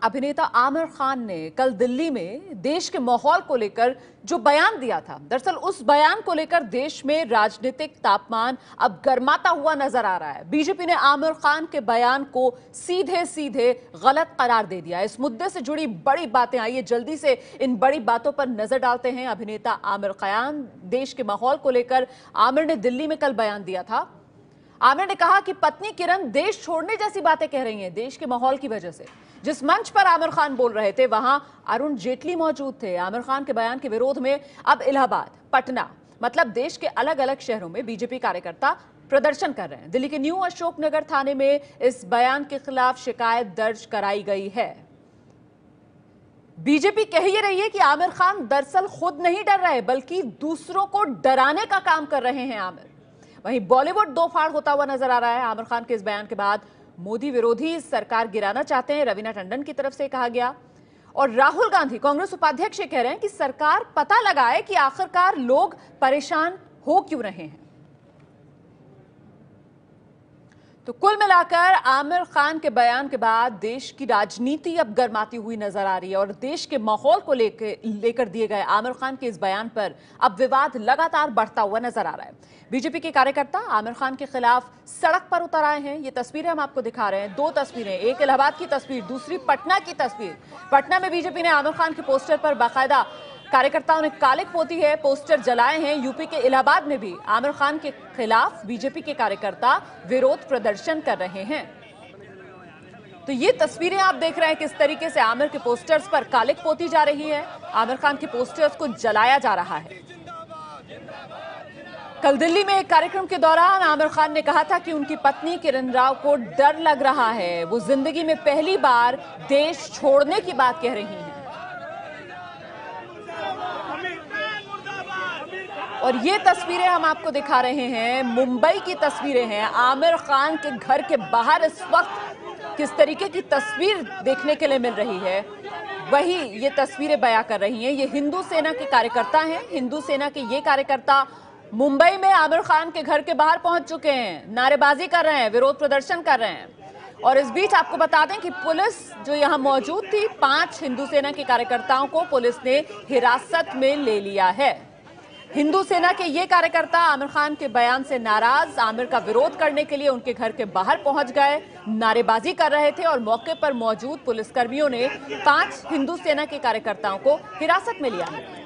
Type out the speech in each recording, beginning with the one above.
अभिनेता आमिर खान ने कल दिल्ली में देश के माहौल को लेकर जो बयान दिया था, दरअसल उस बयान को लेकर देश में राजनीतिक तापमान अब गर्माता हुआ नजर आ रहा है। बीजेपी ने आमिर खान के बयान को सीधे सीधे गलत करार दे दिया। इस मुद्दे से जुड़ी बड़ी बातें आई है, जल्दी से इन बड़ी बातों पर नजर डालते हैं। अभिनेता आमिर खान, देश के माहौल को लेकर आमिर ने दिल्ली में कल बयान दिया था। आमिर ने कहा कि पत्नी किरण देश छोड़ने जैसी बातें कह रही हैं देश के माहौल की वजह से। जिस मंच पर आमिर खान बोल रहे थे वहां अरुण जेटली मौजूद थे। आमिर खान के बयान के विरोध में अब इलाहाबाद, पटना, मतलब देश के अलग अलग शहरों में बीजेपी कार्यकर्ता प्रदर्शन कर रहे हैं। दिल्ली के न्यू अशोकनगर थाने में इस बयान के खिलाफ शिकायत दर्ज कराई गई है। बीजेपी कह ही रही है कि आमिर खान दरअसल खुद नहीं डर रहे बल्कि दूसरों को डराने का काम कर रहे हैं आमिर। वहीं बॉलीवुड दो फाड़ होता हुआ नजर आ रहा है। आमिर खान के इस बयान के बाद मोदी विरोधी सरकार गिराना चाहते हैं, रवीना टंडन की तरफ से कहा गया। और राहुल गांधी, कांग्रेस उपाध्यक्ष, ये कह रहे हैं कि सरकार पता लगाए कि आखिरकार लोग परेशान हो क्यों रहे हैं। तो कुल मिलाकर आमिर खान के बयान के बाद देश की राजनीति अब गर्माती हुई नजर आ रही है और देश के माहौल को लेकर दिए गए आमिर खान के इस बयान पर अब विवाद लगातार बढ़ता हुआ नजर आ रहा है। बीजेपी के कार्यकर्ता आमिर खान के खिलाफ सड़क पर उतर आए हैं। ये तस्वीरें हम आपको दिखा रहे हैं, दो तस्वीरें, एक इलाहाबाद की तस्वीर, दूसरी पटना की तस्वीर। पटना में बीजेपी ने आमिर खान के पोस्टर पर बाकायदा कार्यकर्ताओं ने कालिक पोती है, पोस्टर जलाए हैं। यूपी के इलाहाबाद में भी आमिर खान के खिलाफ बीजेपी के कार्यकर्ता विरोध प्रदर्शन कर रहे हैं। तो ये तस्वीरें आप देख रहे हैं किस तरीके से आमिर के पोस्टर्स पर कालिक पोती जा रही है, आमिर खान के पोस्टर्स को जलाया जा रहा है। कल दिल्ली में एक कार्यक्रम के दौरान आमिर खान ने कहा था कि उनकी पत्नी किरण राव को डर लग रहा है, वो जिंदगी में पहली बार देश छोड़ने की बात कह रही हैं। और ये तस्वीरें हम आपको दिखा रहे हैं, मुंबई की तस्वीरें हैं। आमिर खान के घर के बाहर इस वक्त किस तरीके की तस्वीर देखने के लिए मिल रही है, वही ये तस्वीरें बयां कर रही हैं। ये हिंदू सेना के कार्यकर्ता हैं। हिंदू सेना के ये कार्यकर्ता मुंबई में आमिर खान के घर के बाहर पहुंच चुके हैं, नारेबाजी कर रहे हैं, विरोध प्रदर्शन कर रहे हैं। और इस बीच आपको बता दें कि पुलिस जो यहां मौजूद थी, 5 हिंदू सेना के कार्यकर्ताओं को पुलिस ने हिरासत में ले लिया है। हिंदू सेना के ये कार्यकर्ता आमिर खान के बयान से नाराज आमिर का विरोध करने के लिए उनके घर के बाहर पहुंच गए, नारेबाजी कर रहे थे और मौके पर मौजूद पुलिसकर्मियों ने 5 हिंदू सेना के कार्यकर्ताओं को हिरासत में लिया है।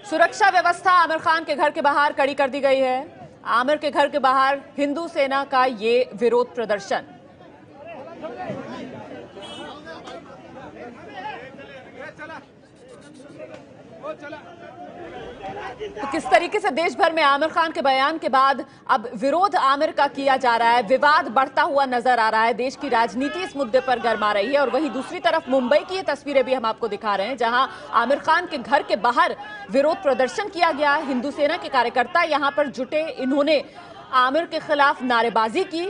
सुरक्षा व्यवस्था आमिर खान के घर के बाहर कड़ी कर दी गई है। आमिर के घर के बाहर हिंदू सेना का ये विरोध प्रदर्शन। तो किस तरीके से देश भर में आमिर खान के बयान के बाद अब विरोध आमिर का किया जा रहा है, विवाद बढ़ता हुआ नजर आ रहा है। देश की राजनीति इस मुद्दे पर गर्मा रही है। और वहीं दूसरी तरफ मुंबई की ये तस्वीरें भी हम आपको दिखा रहे हैं, जहां आमिर खान के घर के बाहर विरोध प्रदर्शन किया गया। हिंदू सेना के कार्यकर्ता यहां पर जुटे, इन्होंने आमिर के खिलाफ नारेबाजी की।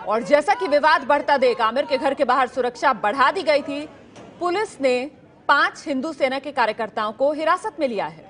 और जैसा कि विवाद बढ़ता देख आमिर के घर के बाहर सुरक्षा बढ़ा दी गई थी। पुलिस ने 5 हिंदू सेना के कार्यकर्ताओं को हिरासत में लिया है।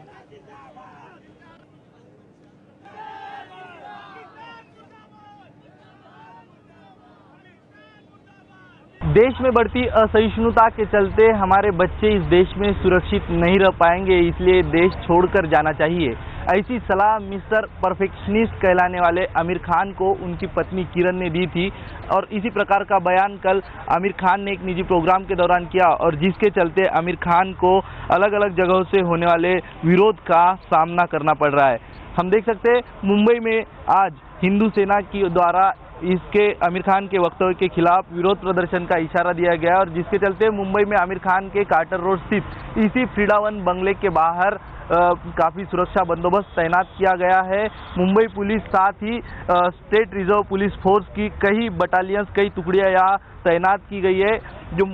देश में बढ़ती असहिष्णुता के चलते हमारे बच्चे इस देश में सुरक्षित नहीं रह पाएंगे, इसलिए देश छोड़कर जाना चाहिए। ऐसी सलाह मिस्टर परफेक्शनिस्ट कहलाने वाले आमिर खान को उनकी पत्नी किरण ने दी थी। और इसी प्रकार का बयान कल आमिर खान ने एक निजी प्रोग्राम के दौरान किया, और जिसके चलते आमिर खान को अलग अलग जगहों से होने वाले विरोध का सामना करना पड़ रहा है। हम देख सकते हैं मुंबई में आज हिंदू सेना की द्वारा इसके आमिर खान के वक्तव्य के खिलाफ विरोध प्रदर्शन का इशारा दिया गया, और जिसके चलते मुंबई में आमिर खान के कार्टर रोड स्थित इसी फ्रीडावन बंगले के बाहर काफ़ी सुरक्षा बंदोबस्त तैनात किया गया है। मुंबई पुलिस, साथ ही स्टेट रिजर्व पुलिस फोर्स की कई बटालियंस, कई टुकड़ियां यहाँ तैनात की गई है। जो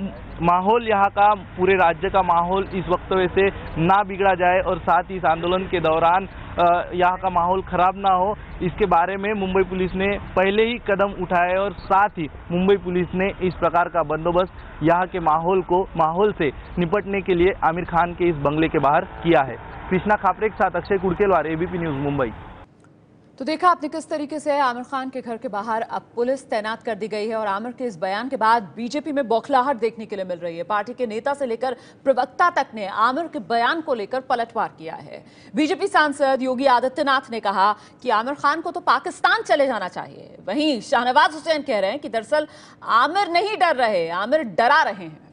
माहौल यहाँ का, पूरे राज्य का माहौल इस वक्तव्य से ना बिगड़ा जाए और साथ ही इस आंदोलन के दौरान यहाँ का माहौल खराब ना हो, इसके बारे में मुंबई पुलिस ने पहले ही कदम उठाए। और साथ ही मुंबई पुलिस ने इस प्रकार का बंदोबस्त यहाँ के माहौल से निपटने के लिए आमिर खान के इस बंगले के बाहर किया है। कृष्णा खापरे के साथ अक्षय कुड़केलवार, एबीपी न्यूज़, मुंबई। तो देखा आपने किस तरीके से आमिर खान के घर के बाहर अब पुलिस तैनात कर दी गई है और आमिर के इस बयान के बाद बीजेपी में बौखलाहट देखने के लिए मिल रही है। पार्टी के नेता से लेकर प्रवक्ता तक ने आमिर के बयान को लेकर पलटवार किया है। बीजेपी सांसद योगी आदित्यनाथ ने कहा कि आमिर खान को तो पाकिस्तान चले जाना चाहिए। वहीं शाहनवाज हुसैन कह रहे हैं कि दरअसल आमिर नहीं डर रहे, आमिर डरा रहे हैं।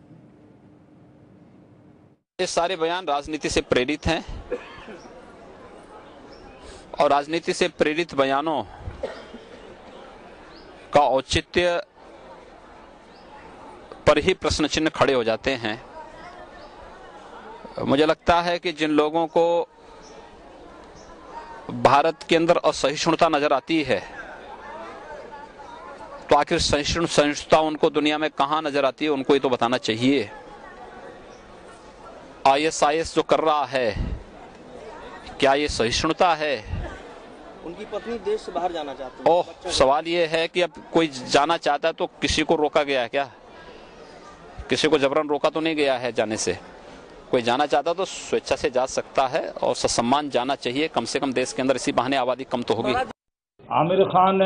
ये सारे बयान राजनीति से प्रेरित हैं और राजनीति से प्रेरित बयानों का औचित्य पर ही प्रश्न चिन्ह खड़े हो जाते हैं। मुझे लगता है कि जिन लोगों को भारत के अंदर असहिष्णुता नजर आती है, तो आखिर सहिष्णुता उनको दुनिया में कहां नजर आती है, उनको ही तो बताना चाहिए। ISIS जो कर रहा है, क्या ये सहिष्णुता है? उनकी पत्नी देश से बाहर जाना चाहती है। ओह, सवाल ये है कि अब कोई जाना चाहता है तो किसी को रोका गया है क्या? किसी को जबरन रोका तो नहीं गया है जाने से। कोई जाना चाहता तो स्वेच्छा से जा सकता है और ससम्मान जाना चाहिए। कम से कम देश के अंदर इसी बहाने आबादी कम तो होगी। आमिर खान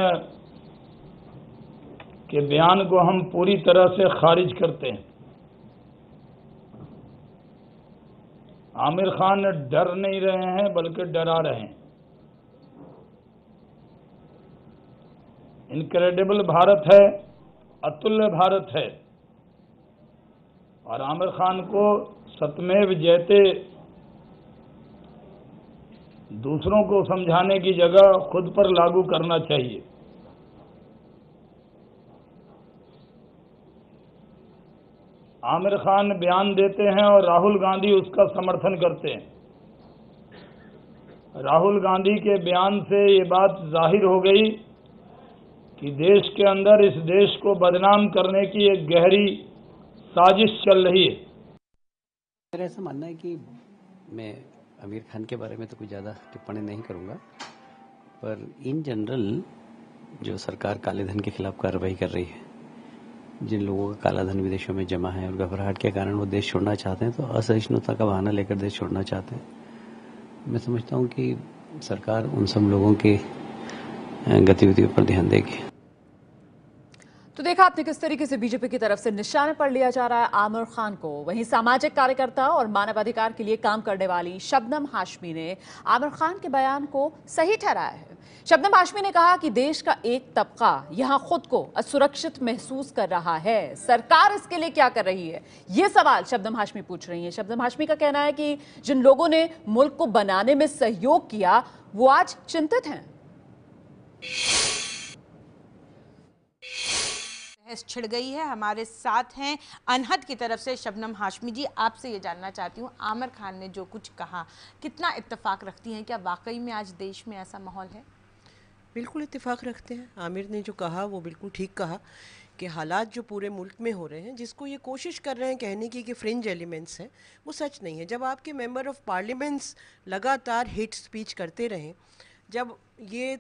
के बयान को हम पूरी तरह से खारिज करते हैं। आमिर खान डर नहीं रहे हैं बल्कि डरा रहे हैं। इनक्रेडिबल भारत है, अतुल्य भारत है, और आमिर खान को सतमेव जयते दूसरों को समझाने की जगह खुद पर लागू करना चाहिए। आमिर खान बयान देते हैं और राहुल गांधी उसका समर्थन करते हैं। राहुल गांधी के बयान से ये बात जाहिर हो गई कि देश के अंदर इस देश को बदनाम करने की एक गहरी साजिश चल रही है। मेरा ऐसा मानना है कि मैं आमिर खान के बारे में तो कुछ ज़्यादा टिप्पणी नहीं करूंगा, पर इन जनरल जो सरकार काले धन के खिलाफ कार्रवाई कर रही है, जिन लोगों का काला धन विदेशों में जमा है और घबराहट के कारण वो देश छोड़ना चाहते हैं, तो असहिष्णुता का बहाना लेकर देश छोड़ना चाहते हैं। मैं समझता हूँ कि सरकार उन सब लोगों के गतिविधियों पर ध्यान देगी। तो देखा आपने किस तरीके से बीजेपी की तरफ से निशाने पर लिया जा रहा है आमिर खान को। वहीं सामाजिक कार्यकर्ता और मानवाधिकार के लिए काम करने वाली शबनम हाशमी ने आमिर खान के बयान को सही ठहराया है। शबनम हाशमी ने कहा कि देश का एक तबका यहां खुद को असुरक्षित महसूस कर रहा है, सरकार इसके लिए क्या कर रही है, ये सवाल शबनम हाशमी पूछ रही हैं। शबनम हाशमी का कहना है कि जिन लोगों ने मुल्क को बनाने में सहयोग किया वो आज चिंतित हैं। बहस छिड़ गई है। हमारे साथ हैं अनहद की तरफ से शबनम हाशमी जी। आपसे ये जानना चाहती हूँ, आमिर खान ने जो कुछ कहा कितना इत्तेफाक रखती हैं? क्या वाकई में आज देश में ऐसा माहौल है? बिल्कुल इत्तेफाक रखते हैं। आमिर ने जो कहा वो बिल्कुल ठीक कहा कि हालात जो पूरे मुल्क में हो रहे हैं, जिसको ये कोशिश कर रहे हैं कहने की कि फ्रिंज एलिमेंट्स हैं, वो सच नहीं है। जब आपके मेंबर ऑफ पार्लियामेंट्स लगातार हेट स्पीच करते रहें, जब ये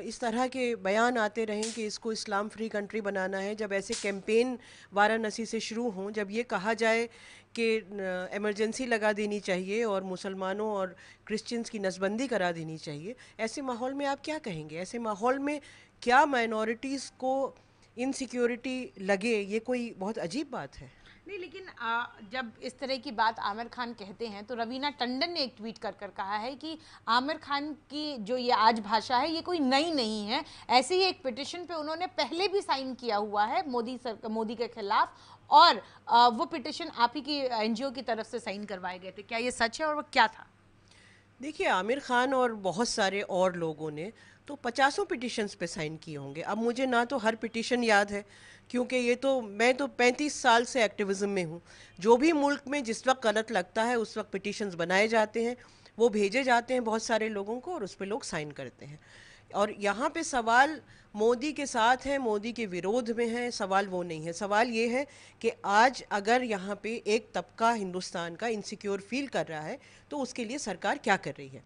इस तरह के बयान आते रहें कि इसको इस्लाम फ्री कंट्री बनाना है, जब ऐसे कैंपेन वाराणसी से शुरू हों, जब ये कहा जाए कि इमरजेंसी लगा देनी चाहिए और मुसलमानों और क्रिश्चियंस की नसबंदी करा देनी चाहिए, ऐसे माहौल में आप क्या कहेंगे? ऐसे माहौल में क्या माइनॉरिटीज़ को इनसिक्योरिटी लगे, ये कोई बहुत अजीब बात है? नहीं, लेकिन जब इस तरह की बात आमिर खान कहते हैं तो रवीना टंडन ने एक ट्वीट कर कहा है कि आमिर खान की जो ये आज भाषा है ये कोई नई नहीं है। ऐसे ही एक पिटिशन पे उन्होंने पहले भी साइन किया हुआ है मोदी के खिलाफ, और वो पिटिशन आप ही की NGO की तरफ से साइन करवाए गए थे। क्या ये सच है और वो क्या था? देखिए, आमिर खान और बहुत सारे और लोगों ने तो 50 पिटिशन्स पे साइन किए होंगे। अब मुझे ना तो हर पिटिशन याद है, क्योंकि मैं तो 35 साल से एक्टिविज़म में हूँ। जो भी मुल्क में जिस वक्त गलत लगता है उस वक्त पिटिशन्स बनाए जाते हैं, वो भेजे जाते हैं बहुत सारे लोगों को और उस पर लोग साइन करते हैं। और यहाँ पे सवाल मोदी के साथ है, मोदी के विरोध में है, सवाल वो नहीं है। सवाल ये है कि आज अगर यहाँ पे एक तबका हिंदुस्तान का इनसिक्योर फील कर रहा है तो उसके लिए सरकार क्या कर रही है।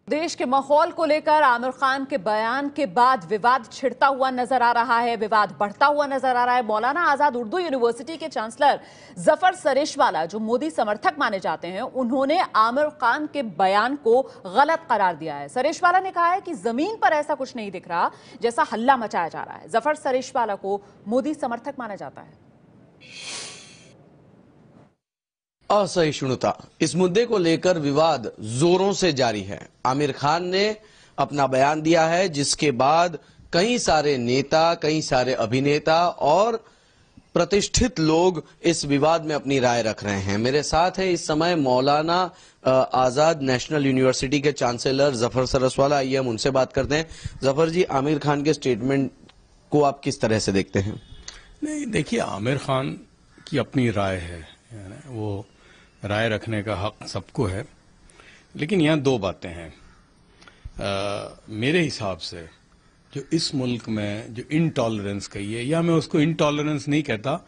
देश के माहौल को लेकर आमिर खान के बयान के बाद विवाद छिड़ता हुआ नजर आ रहा है, विवाद बढ़ता हुआ नजर आ रहा है। मौलाना आजाद उर्दू यूनिवर्सिटी के चांसलर जफर सरेशवाला, जो मोदी समर्थक माने जाते हैं, उन्होंने आमिर खान के बयान को गलत करार दिया है। सरेशवाला ने कहा है कि जमीन पर ऐसा कुछ नहीं दिख रहा जैसा हल्ला मचाया जा रहा है। जफर सरेशवाला को मोदी समर्थक माना जाता है। असहिष्णुता, इस मुद्दे को लेकर विवाद जोरों से जारी है। आमिर खान ने अपना बयान दिया है, जिसके बाद कई सारे नेता, कई सारे अभिनेता और प्रतिष्ठित लोग इस विवाद में अपनी राय रख रहे हैं। मेरे साथ है इस समय मौलाना आजाद नेशनल यूनिवर्सिटी के चांसलर जफर सरेशवाला। आइए हम उनसे बात करते हैं। जफर जी, आमिर खान के स्टेटमेंट को आप किस तरह से देखते हैं? नहीं, देखिए, आमिर खान की अपनी राय है, वो राय रखने का हक सबको है, लेकिन यहाँ दो बातें हैं। मेरे हिसाब से जो इस मुल्क में जो इनटॉलरेंस कही है, या मैं उसको इनटॉलरेंस नहीं कहता,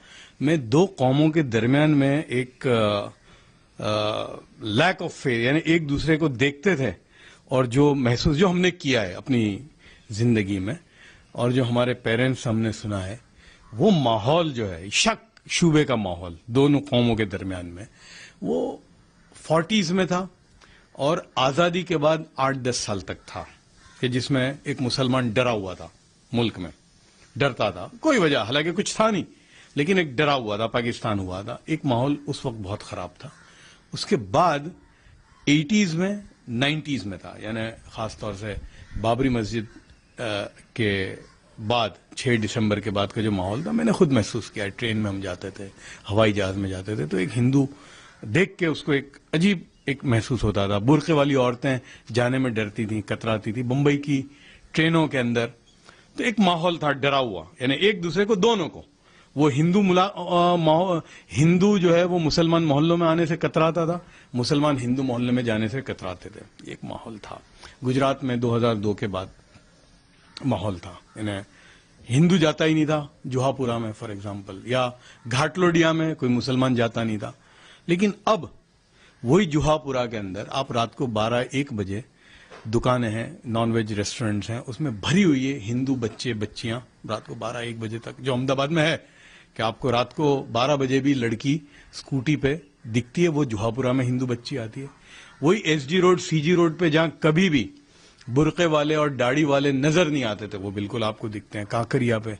मैं दो कौमों के दरमियान में एक लैक ऑफ फेयर, यानी एक दूसरे को देखते थे और जो महसूस जो हमने किया है अपनी जिंदगी में और जो हमारे पेरेंट्स हमने सुना है, वो माहौल जो है शक शुबे का माहौल दोनों कौमों के दरमियान में, वो 40s में था और आजादी के बाद 8-10 साल तक था, कि जिसमें एक मुसलमान डरा हुआ था, मुल्क में डरता था, कोई वजह हालांकि कुछ था नहीं, लेकिन एक डरा हुआ था, पाकिस्तान हुआ था, एक माहौल उस वक्त बहुत खराब था। उसके बाद 80s में 90s में था, यानी खासतौर से बाबरी मस्जिद के बाद 6 दिसंबर के बाद का जो माहौल था, मैंने खुद महसूस किया। ट्रेन में हम जाते थे, हवाई जहाज में जाते थे, तो एक हिंदू देख के उसको एक अजीब एक महसूस होता था। बुर्के वाली औरतें जाने में डरती थी, कतराती थी। मुंबई की ट्रेनों के अंदर तो एक माहौल था डरा हुआ, यानी एक दूसरे को, दोनों को, वो हिंदू जो है वो मुसलमान मोहल्लों में आने से कतराता था, मुसलमान हिंदू मोहल्ले में जाने से कतराते थे। एक माहौल था। गुजरात में 2002 के बाद माहौल था, यानी हिंदू जाता ही नहीं था जुहापुरा में फॉर एग्जांपल, या घाटलोडिया में कोई मुसलमान जाता नहीं था। लेकिन अब वही जुहापुरा के अंदर आप रात को 12-1 बजे दुकानें हैं, नॉनवेज रेस्टोरेंट्स हैं, उसमें भरी हुई है हिंदू बच्चे बच्चियां रात को 12-1 बजे तक। जो अहमदाबाद में है कि आपको रात को 12 बजे भी लड़की स्कूटी पे दिखती है, वो जुहापुरा में हिंदू बच्ची आती है। वही एसडी रोड, सीजी रोड पे जहां कभी भी बुर्के वाले और दाढ़ी वाले नजर नहीं आते थे, वो बिल्कुल आपको दिखते हैं काकरिया पे।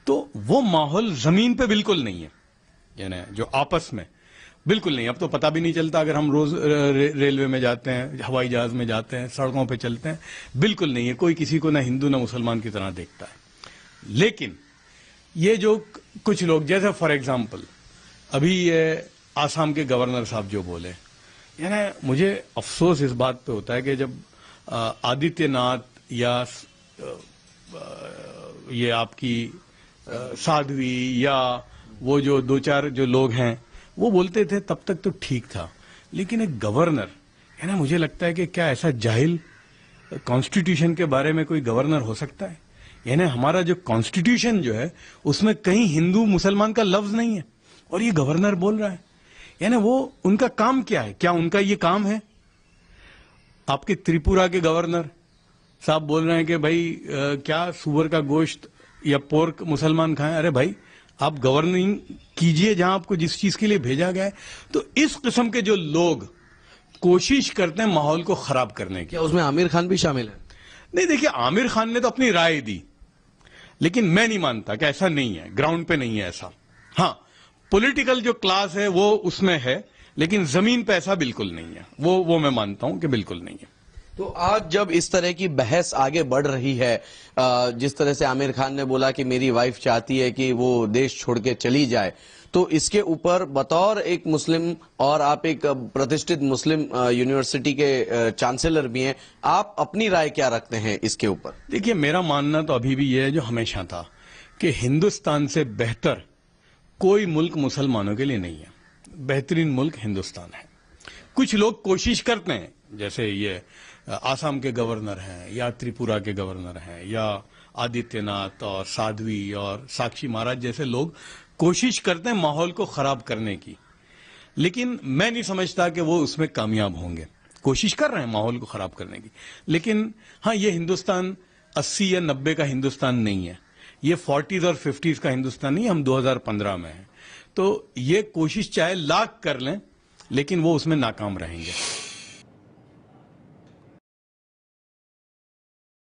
तो वो माहौल जमीन पे बिल्कुल नहीं है, यानी जो आपस में बिल्कुल नहीं। अब तो पता भी नहीं चलता, अगर हम रोज रेलवे में जाते हैं, हवाई जहाज में जाते हैं, सड़कों पे चलते हैं, बिल्कुल नहीं है। कोई किसी को ना हिंदू ना मुसलमान की तरह देखता है। लेकिन ये जो कुछ लोग, जैसे फॉर एग्जाम्पल अभी ये आसाम के गवर्नर साहब जो बोले, यानी मुझे अफसोस इस बात पे होता है कि जब आदित्यनाथ या ये आपकी साध्वी या वो जो 2-4 जो लोग हैं वो बोलते थे, तब तक तो ठीक था। लेकिन एक गवर्नर, है ना, मुझे लगता है कि क्या ऐसा जाहिल कॉन्स्टिट्यूशन के बारे में कोई गवर्नर हो सकता है? यानी हमारा जो कॉन्स्टिट्यूशन जो है उसमें कहीं हिंदू मुसलमान का लफ्ज नहीं है, और ये गवर्नर बोल रहा है। यानी वो उनका काम क्या है? क्या उनका ये काम है? आपके त्रिपुरा के गवर्नर साहब बोल रहे हैं कि भाई क्या सुअर का गोश्त या पोर्क मुसलमान खाएं? अरे भाई, आप गवर्निंग कीजिए जहां आपको जिस चीज के लिए भेजा गया है। तो इस किस्म के जो लोग कोशिश करते हैं माहौल को खराब करने की। क्या उसमें आमिर खान भी शामिल है? नहीं, देखिए, आमिर खान ने तो अपनी राय दी, लेकिन मैं नहीं मानता कि ऐसा नहीं है, ग्राउंड पे नहीं है ऐसा। हाँ, पॉलिटिकल जो क्लास है वो उसमें है, लेकिन जमीन पे ऐसा बिल्कुल नहीं है। वो मैं मानता हूं कि बिल्कुल नहीं है। तो आज जब इस तरह की बहस आगे बढ़ रही है, जिस तरह से आमिर खान ने बोला कि मेरी वाइफ चाहती है कि वो देश छोड़ के चली जाए, तो इसके ऊपर बतौर एक मुस्लिम, और आप एक प्रतिष्ठित मुस्लिम यूनिवर्सिटी के चांसलर भी हैं, आप अपनी राय क्या रखते हैं इसके ऊपर? देखिए, मेरा मानना तो अभी भी ये है जो हमेशा था कि हिंदुस्तान से बेहतर कोई मुल्क मुसलमानों के लिए नहीं है। बेहतरीन मुल्क हिंदुस्तान है। कुछ लोग कोशिश करते हैं, जैसे ये आसाम के गवर्नर हैं या त्रिपुरा के गवर्नर हैं या आदित्यनाथ और साध्वी और साक्षी महाराज जैसे लोग कोशिश करते हैं माहौल को खराब करने की, लेकिन मैं नहीं समझता कि वो उसमें कामयाब होंगे। कोशिश कर रहे हैं माहौल को खराब करने की। लेकिन हाँ, ये हिंदुस्तान 80 या 90 का हिंदुस्तान नहीं है, ये 40s और 50s का हिंदुस्तान नहीं है, हम 2015 में हैं। तो ये कोशिश चाहे लाख कर लें, लेकिन वो उसमें नाकाम रहेंगे।